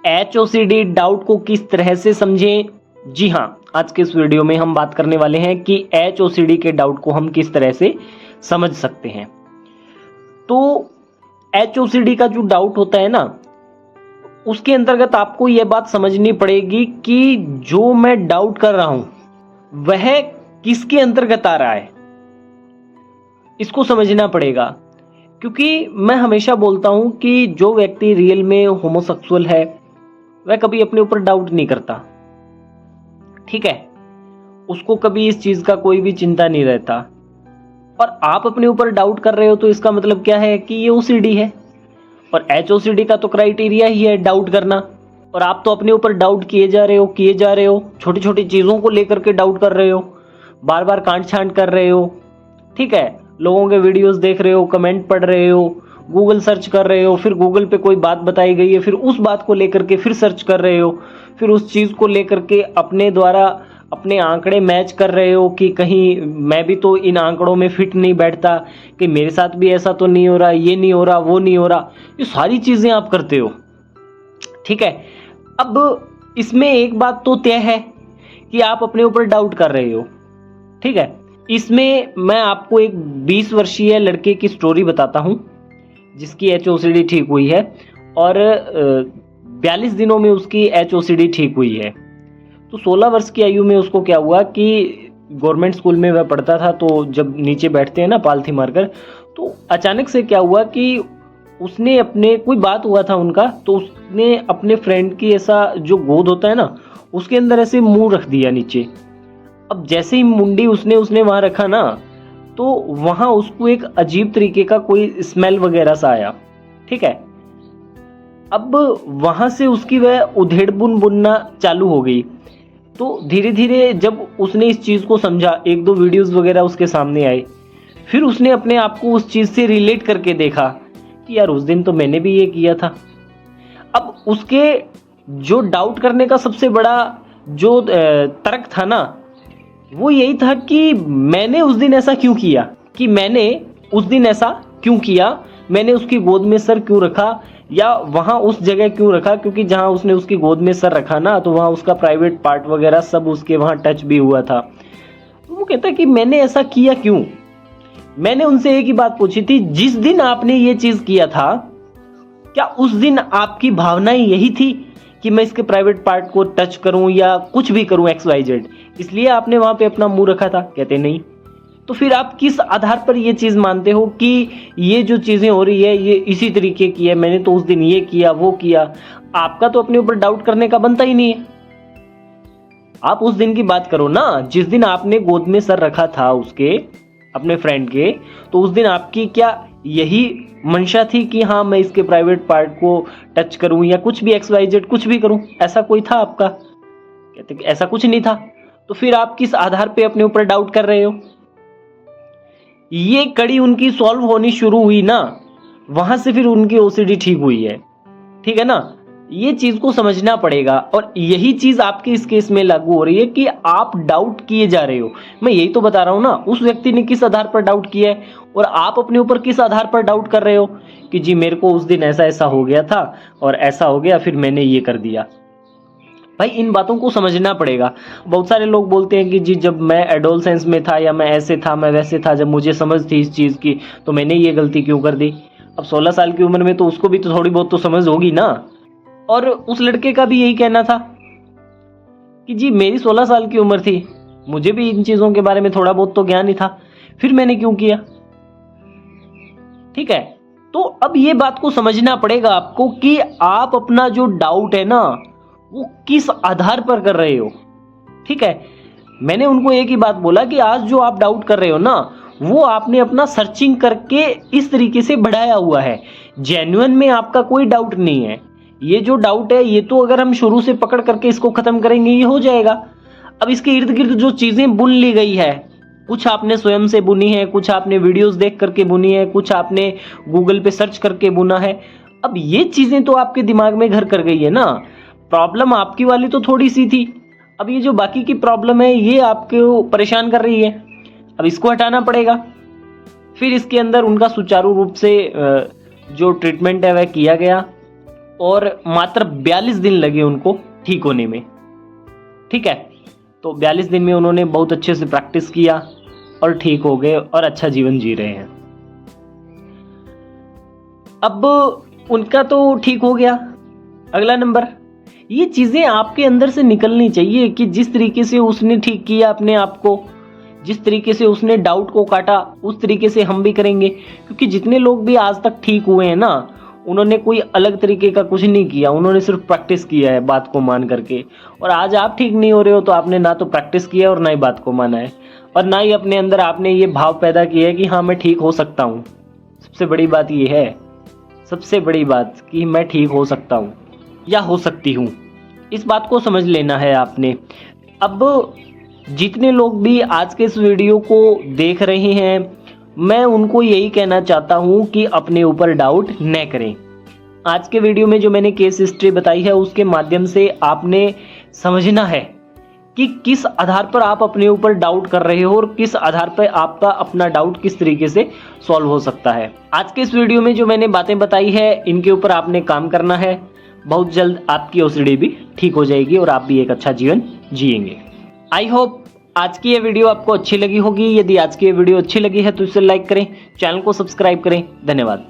HOCD doubt को किस तरह से समझें। जी हाँ, आज के इस वीडियो में हम बात करने वाले हैं कि HOCD के डाउट को हम किस तरह से समझ सकते हैं। तो HOCD का जो डाउट होता है ना, उसके अंतर्गत आपको यह बात समझनी पड़ेगी कि जो मैं डाउट कर रहा हूं वह किसके अंतर्गत आ रहा है, इसको समझना पड़ेगा। क्योंकि मैं हमेशा बोलता हूं कि जो व्यक्ति रियल में होमोसेक्सुअल है वह कभी अपने ऊपर डाउट नहीं करता, ठीक है, उसको कभी इस चीज का कोई भी चिंता नहीं रहता। और आप अपने ऊपर डाउट कर रहे हो तो इसका मतलब क्या है कि ये OCD है। और HOCD का तो क्राइटेरिया ही है डाउट करना, और आप तो अपने ऊपर डाउट किए जा रहे हो, छोटी छोटी चीजों को लेकर के डाउट कर रहे हो, बार बार कांट छांट कर रहे हो, ठीक है, लोगों के वीडियोस देख रहे हो, कमेंट पढ़ रहे हो, गूगल सर्च कर रहे हो, फिर गूगल पे कोई बात बताई गई है, फिर उस बात को लेकर के फिर सर्च कर रहे हो, फिर उस चीज को लेकर के अपने द्वारा अपने आंकड़े मैच कर रहे हो कि कहीं मैं भी तो इन आंकड़ों में फिट नहीं बैठता, कि मेरे साथ भी ऐसा तो नहीं हो रहा, ये नहीं हो रहा, वो नहीं हो रहा। ये सारी चीजें आप करते हो, ठीक है। अब इसमें एक बात तो तय है कि आप अपने ऊपर डाउट कर रहे हो, ठीक है। इसमें मैं आपको एक 20 वर्षीय लड़के की स्टोरी बताता हूं जिसकी HOCD ठीक हुई है, और 42 दिनों में उसकी HOCD ठीक हुई है। तो 16 वर्ष की आयु में उसको क्या हुआ कि गवर्नमेंट स्कूल में वह पढ़ता था, तो जब नीचे बैठते हैं ना पालथी मारकर, तो अचानक से क्या हुआ कि उसने अपने कोई बात हुआ था उनका, तो उसने अपने फ्रेंड की ऐसा जो गोद होता है ना उसके अंदर ऐसे मुंह रख दिया नीचे। अब जैसे ही मुंडी उसने वहां रखा ना, तो वहां उसको एक अजीब तरीके का कोई स्मेल वगैरह सा आया, ठीक है। अब वहां से उसकी वह उधेड़ बुनना चालू हो गई। तो धीरे धीरे जब उसने इस चीज को समझा, एक दो वीडियोस वगैरह उसके सामने आए, फिर उसने अपने आप को उस चीज से रिलेट करके देखा कि यार उस दिन तो मैंने भी ये किया था। अब उसके जो डाउट करने का सबसे बड़ा जो तर्क था ना, वो यही था कि मैंने उस दिन ऐसा क्यों किया, मैंने उसकी गोद में सर क्यों रखा, या वहां उस जगह क्यों रखा, क्योंकि जहां उसने उसकी गोद में सर रखा ना, तो वहां उसका प्राइवेट पार्ट वगैरह सब उसके वहां टच भी हुआ था। तो वो कहता कि मैंने ऐसा किया क्यों। मैंने उनसे एक ही बात पूछी थी, जिस दिन आपने ये चीज किया था, क्या उस दिन आपकी भावनाएं यही थी कि मैं इसके प्राइवेट पार्ट को टच करूं या कुछ भी करूं XYZ, इसलिए आपने वहां पे अपना मुंह रखा था? कहते नहीं। तो फिर आप किस आधार पर ये चीज मानते हो कि ये जो चीजें हो रही है ये इसी तरीके की है, मैंने तो उस दिन ये किया वो किया। आपका तो अपने ऊपर डाउट करने का बनता ही नहीं है। आप उस दिन की बात करो ना, जिस दिन आपने गोद में सर रखा था उसके, अपने फ्रेंड के, तो उस दिन आपकी क्या यही मंशा थी कि हाँ मैं इसके प्राइवेट पार्ट को टच करूं या कुछ भी XYZ कुछ भी करूं? ऐसा कोई था आपका? कहते कि ऐसा कुछ नहीं था। तो फिर आप किस आधार पे अपने ऊपर डाउट कर रहे हो? ये कड़ी उनकी सॉल्व होनी शुरू हुई ना, वहां से फिर उनकी OCD ठीक हुई है, ठीक है ना। ये चीज को समझना पड़ेगा, और यही चीज आपके इस केस में लागू हो रही है कि आप डाउट किए जा रहे हो। मैं यही तो बता रहा हूं ना, उस व्यक्ति ने किस आधार पर डाउट किया है और आप अपने ऊपर किस आधार पर डाउट कर रहे हो कि जी मेरे को उस दिन ऐसा ऐसा हो गया था और ऐसा हो गया, फिर मैंने ये कर दिया। भाई इन बातों को समझना पड़ेगा। बहुत सारे लोग बोलते हैं कि जी जब मैं एडोलसेंस में था, या मैं ऐसे था, मैं वैसे था, जब मुझे समझ थी इस चीज की तो मैंने ये गलती क्यों कर दी। अब 16 साल की उम्र में तो उसको भी तो थोड़ी बहुत तो समझ होगी ना। और उस लड़के का भी यही कहना था कि जी मेरी 16 साल की उम्र थी, मुझे भी इन चीजों के बारे में थोड़ा बहुत तो ज्ञान ही था, फिर मैंने क्यों किया, ठीक है। तो अब ये बात को समझना पड़ेगा आपको कि आप अपना जो डाउट है ना वो किस आधार पर कर रहे हो, ठीक है। मैंने उनको एक ही बात बोला कि आज जो आप डाउट कर रहे हो ना, वो आपने अपना सर्चिंग करके इस तरीके से बढ़ाया हुआ है। जेन्युइन में आपका कोई डाउट नहीं है। ये जो डाउट है ये तो अगर हम शुरू से पकड़ करके इसको खत्म करेंगे ये हो जाएगा। अब इसके इर्द गिर्द जो चीजें बुन ली गई है, कुछ आपने स्वयं से बुनी है, कुछ आपने वीडियोस देख करके बुनी है, कुछ आपने गूगल पे सर्च करके बुना है। अब ये चीजें तो आपके दिमाग में घर कर गई है ना। प्रॉब्लम आपकी वाली तो थोड़ी सी थी, अब ये जो बाकी की प्रॉब्लम है ये आपको परेशान कर रही है। अब इसको हटाना पड़ेगा। फिर इसके अंदर उनका सुचारू रूप से जो ट्रीटमेंट है वह किया गया, और मात्र 42 दिन लगे उनको ठीक होने में। ठीक है, तो 42 दिन में उन्होंने बहुत अच्छे से प्रैक्टिस किया और ठीक हो गए और अच्छा जीवन जी रहे हैं। अब उनका तो ठीक हो गया। अगला नंबर, ये चीजें आपके अंदर से निकलनी चाहिए कि जिस तरीके से उसने ठीक किया अपने आप को, जिस तरीके से उसने डाउट को काटा, उस तरीके से हम भी करेंगे। क्योंकि जितने लोग भी आज तक ठीक हुए हैं ना, उन्होंने कोई अलग तरीके का कुछ नहीं किया, उन्होंने सिर्फ प्रैक्टिस किया है बात को मान करके। और आज आप ठीक नहीं हो रहे हो तो आपने ना तो प्रैक्टिस किया और ना ही बात को माना है, और ना ही अपने अंदर आपने ये भाव पैदा किया है कि हाँ मैं ठीक हो सकता हूँ। सबसे बड़ी बात ये है, सबसे बड़ी बात कि मैं ठीक हो सकता हूँ या हो सकती हूँ, इस बात को समझ लेना है आपने। अब जितने लोग भी आज के इस वीडियो को देख रहे हैं, मैं उनको यही कहना चाहता हूं कि अपने ऊपर डाउट न करें। आज के वीडियो में जो मैंने केस हिस्ट्री बताई है उसके माध्यम से आपने समझना है कि किस आधार पर आप अपने ऊपर डाउट कर रहे हो और किस आधार पर आपका अपना डाउट किस तरीके से सॉल्व हो सकता है। आज के इस वीडियो में जो मैंने बातें बताई है इनके ऊपर आपने काम करना है। बहुत जल्द आपकी ओसीडी भी ठीक हो जाएगी और आप भी एक अच्छा जीवन जिएंगे। आई होप आज की ये वीडियो आपको अच्छी लगी होगी। यदि आज की ये वीडियो अच्छी लगी है तो इसे लाइक करें, चैनल को सब्सक्राइब करें। धन्यवाद।